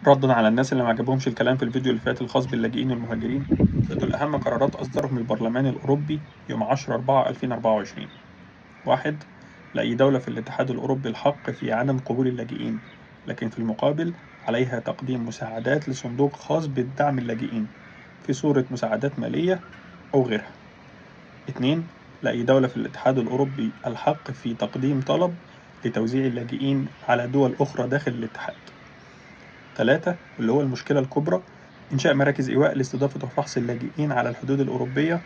ردا على الناس اللي ما عجبهمش الكلام في الفيديو اللي فات الخاص باللاجئين والمهاجرين، فدول أهم قرارات أصدرهم البرلمان الأوروبي يوم 10/4/2024. 1. لأي دولة في الاتحاد الأوروبي الحق في عدم قبول اللاجئين، لكن في المقابل عليها تقديم مساعدات لصندوق خاص بدعم اللاجئين في صورة مساعدات مالية أو غيرها. 2. لأي دولة في الاتحاد الأوروبي الحق في تقديم طلب لتوزيع اللاجئين على دول أخرى داخل الاتحاد. 3. واللي هو المشكلة الكبرى، إنشاء مراكز إيواء لاستضافة وفحص اللاجئين على الحدود الأوروبية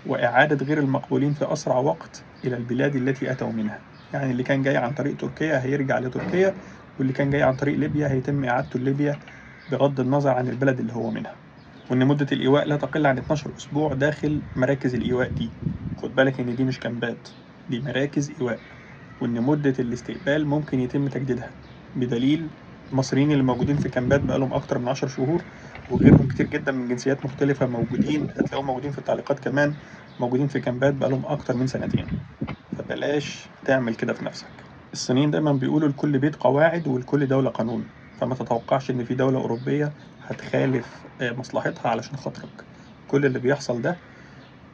وإعادة غير المقبولين في أسرع وقت إلى البلاد التي أتوا منها. يعني اللي كان جاي عن طريق تركيا هيرجع لتركيا، واللي كان جاي عن طريق ليبيا هيتم إعادته لليبيا بغض النظر عن البلد اللي هو منها. وإن مدة الإيواء لا تقل عن 12 أسبوع داخل مراكز الإيواء دي. خد بالك إن دي مش كامبات، دي مراكز إيواء. وإن مدة الاستقبال ممكن يتم تجديدها، بدليل المصريين اللي موجودين في كامبات بقالهم أكتر من 10 شهور، وغيرهم كتير جدا من جنسيات مختلفة موجودين، هتلاقوهم موجودين في التعليقات كمان، موجودين في كامبات بقالهم أكتر من 2 سنين. فبلاش تعمل كده في نفسك. الصينيين دايما بيقولوا لكل بيت قواعد ولكل دولة قانون، فما تتوقعش إن في دولة أوروبية هتخالف مصلحتها علشان خاطرك. كل اللي بيحصل ده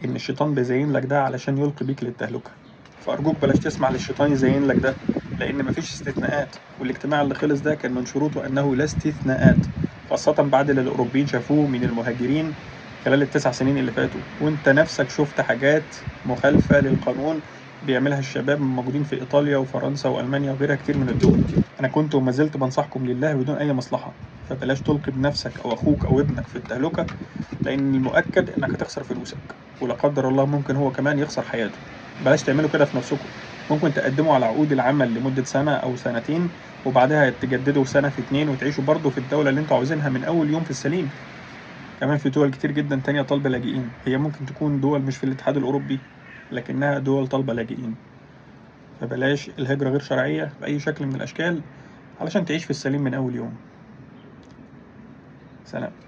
إن الشيطان بيزين لك ده علشان يلقي بيك للتهلكة، فأرجوك بلاش تسمع للشيطان يزين لك ده، لأن مفيش استثناءات، والاجتماع اللي خلص ده كان من شروطه أنه لا استثناءات، خاصة بعد اللي الأوروبيين شافوه من المهاجرين خلال ال9 سنين اللي فاتوا. وأنت نفسك شفت حاجات مخالفة للقانون بيعملها الشباب موجودين في إيطاليا وفرنسا وألمانيا وغيرها كتير من الدول. أنا كنت وما زلت بنصحكم لله بدون أي مصلحة، فبلاش تلقي بنفسك أو أخوك أو ابنك في التهلكة، لأن المؤكد إنك هتخسر فلوسك، ولا قدر الله ممكن هو كمان يخسر حياته. بلاش تعملوا كده في نفسكم. ممكن تقدموا على عقود العمل لمدة سنة أو سنتين، وبعدها تجددوا سنة في 2 وتعيشوا برضه في الدولة اللي انتوا عاوزينها من أول يوم في السليم. كمان في دول كتير جدا تانية طالبة لاجئين، هي ممكن تكون دول مش في الاتحاد الأوروبي لكنها دول طالبة لاجئين. فبلاش الهجرة غير شرعية بأي شكل من الأشكال علشان تعيش في السليم من أول يوم. سلام.